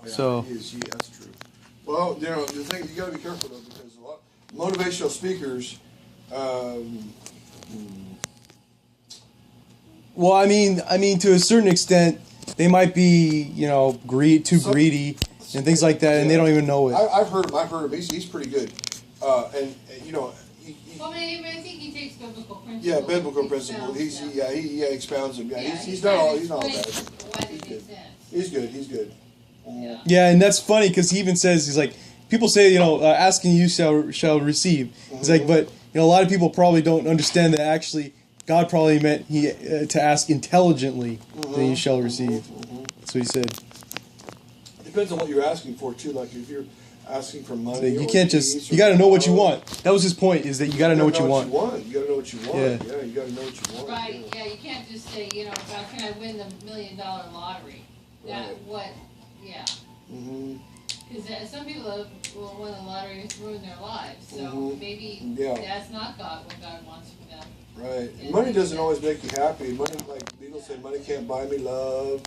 Yeah, So that's true. Well, the thing you got to be careful though, because a lot motivational speakers. well, I mean, to a certain extent, they might be, too greedy and things like that, and they don't even know it. I've heard him. He's pretty good, and Well, I think he takes biblical principles. yeah, biblical principle. He expounds them. Yeah, he's not all bad. He's good. He's good. Yeah, and that's funny because he even says, he's like, people say, asking you shall receive. He's like, but a lot of people probably don't understand that actually God probably meant to ask intelligently, then you shall receive. That's what he said. Depends on what you're asking for too. Like if you're asking for money, you can't you got to know what you want. That was his point, is that you got to know what you want. You got to know what you want. Yeah, you got to know what you want. Right. Yeah, you can't just say, how can I win the $1 million lottery? Right. Yeah. Because some people will win the lottery and ruin their lives. So maybe that's not what God wants for them. Right. And money doesn't always make you happy. Money, like the Beatles say, money can't buy me love.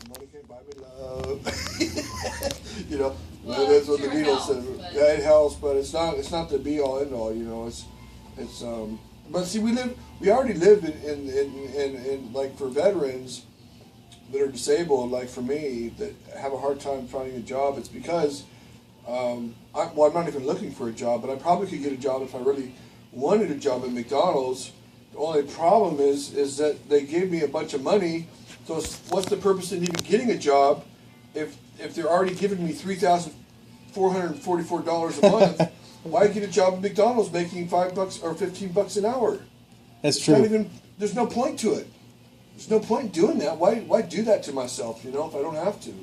Money can't buy me love. Well, that's what sure the Beatles said. Yeah, it helps, but it's not the be all end all. But see, we already live in like for veterans that are disabled, like for me, that have a hard time finding a job. It's because I'm not even looking for a job, but I probably could get a job if I really wanted a job at McDonald's. The only problem is that they gave me a bunch of money. So what's the purpose in even getting a job if they're already giving me $3,444 a month? Why get a job at McDonald's making $5 or $15 an hour? That's true. There's no point to it. There's no point in doing that. Why do that to myself? If I don't have to.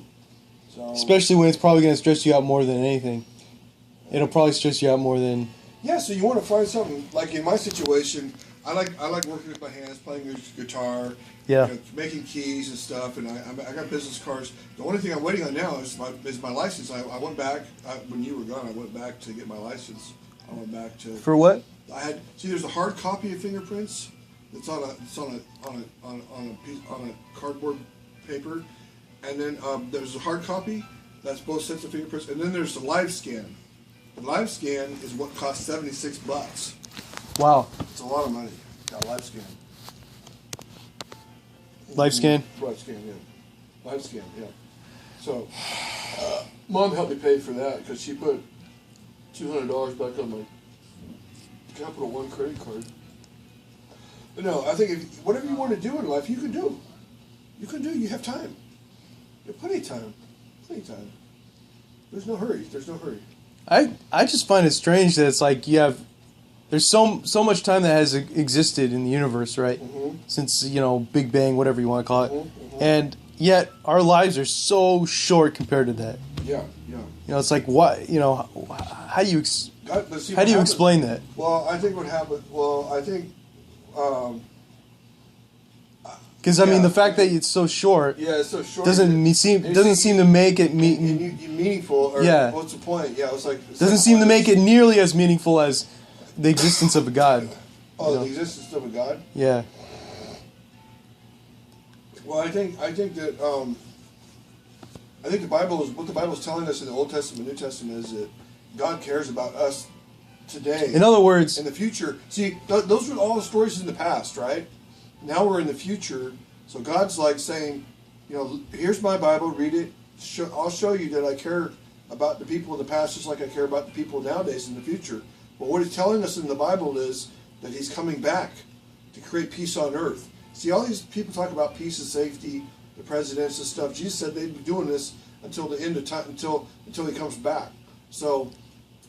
So, especially when it's probably going to stress you out more than anything. It'll probably stress you out more than. Yeah, so you want to find something like in my situation. I like working with my hands, playing guitar, making keys and stuff, and I got business cards. The only thing I'm waiting on now is my license. I went back when you were gone. I went back to get my license. I went back to for what? There's a hard copy of fingerprints. It's on a cardboard paper, and then there's a hard copy that's both sets of fingerprints, and then there's the live scan. The live scan is what costs $76. Wow. It's a lot of money. Got live scan. Live scan? Live scan, yeah. Live scan, yeah. So, Mom helped me pay for that because she put $200 back on my Capital One credit card. But no, I think whatever you want to do in life, you can do. You can do. You have time. You have plenty of time. Plenty of time. There's no hurry. I just find it strange that it's like there's so much time that has existed in the universe, right? Mm-hmm. Since, Big Bang, whatever you want to call it. Mm-hmm. And yet our lives are so short compared to that. Yeah. It's like, what, how do you explain that? Well, I think what happened, because the fact that it's so short, it's so short, doesn't seem to make it meaningful. Or what's the point? Yeah, it's like doesn't seem to make it nearly as meaningful as the existence of a God. Oh, the existence of a God. Yeah. Well, I think that the Bible is what the Bible is telling us in the Old Testament, New Testament is that God cares about us today. In other words, in the future. See, those were all the stories in the past, right? Now we're in the future, so God's like saying, here's my Bible, read it. I'll show you that I care about the people in the past just like I care about the people nowadays in the future. But what he's telling us in the Bible is that he's coming back to create peace on earth. See, all these people talk about peace and safety, the presidents and stuff. Jesus said they'd be doing this until the end of time, until he comes back. So,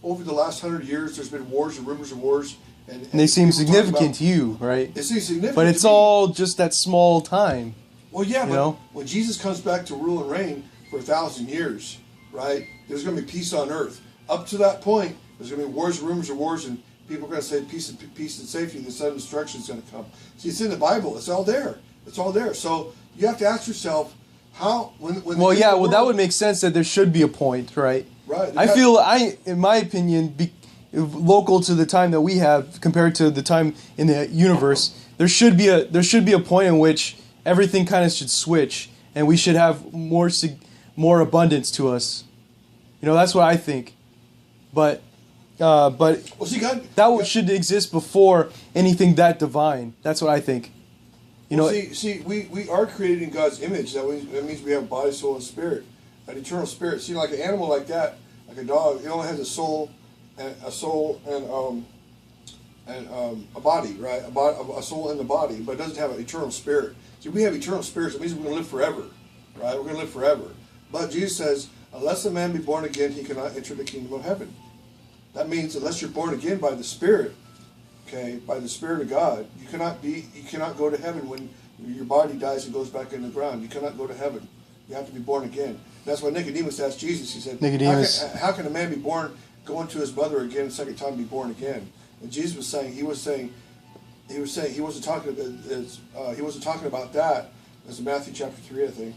over the last 100 years, there's been wars and rumors of wars. And they seem significant to you, right? It seems significant. But it's all just that small time. Well, yeah, but when Jesus comes back to rule and reign for 1,000 years, right, there's going to be peace on earth. Up to that point, there's going to be wars, rumors of wars, and people are going to say peace and safety, and the sudden destruction is going to come. See, it's in the Bible. It's all there. It's all there. So you have to ask yourself, how, when that would make sense that there should be a point, right? Right. In my opinion, local to the time that we have compared to the time in the universe, there should be a point in which everything kind of should switch, and we should have more more abundance to us. You know, that's what I think. But Well, see, God, should exist before anything that divine. That's what I think. You know, we are created in God's image. That means we have body, soul, and spirit, an eternal spirit. See, like an animal like that, like a dog, it only has a soul and a body, right? A soul and a body, but it doesn't have an eternal spirit. See, we have eternal spirits. It means we're going to live forever, right? We're going to live forever. But Jesus says, unless a man be born again, he cannot enter the kingdom of heaven. That means unless you're born again by the Spirit, okay, by the Spirit of God, you cannot go to heaven when your body dies and goes back in the ground. You cannot go to heaven. You have to be born again. That's why Nicodemus asked Jesus. He said, Nicodemus, how can a man be born, go into his mother again, second time be born again? And Jesus was saying he wasn't talking about that. That's in Matthew chapter 3, I think.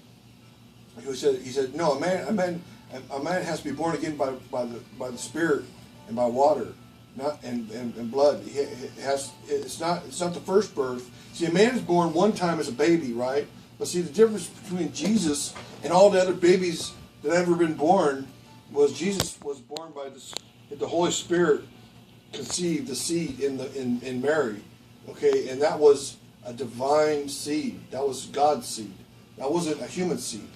He said, no, a man has to be born again by the Spirit and by water, not and blood. It's not the first birth. See, a man is born one time as a baby, right? But see, the difference between Jesus and all the other babies that have ever been born was Jesus was born by the Holy Spirit conceived the seed in Mary, and that was a divine seed. That was God's seed. That wasn't a human seed.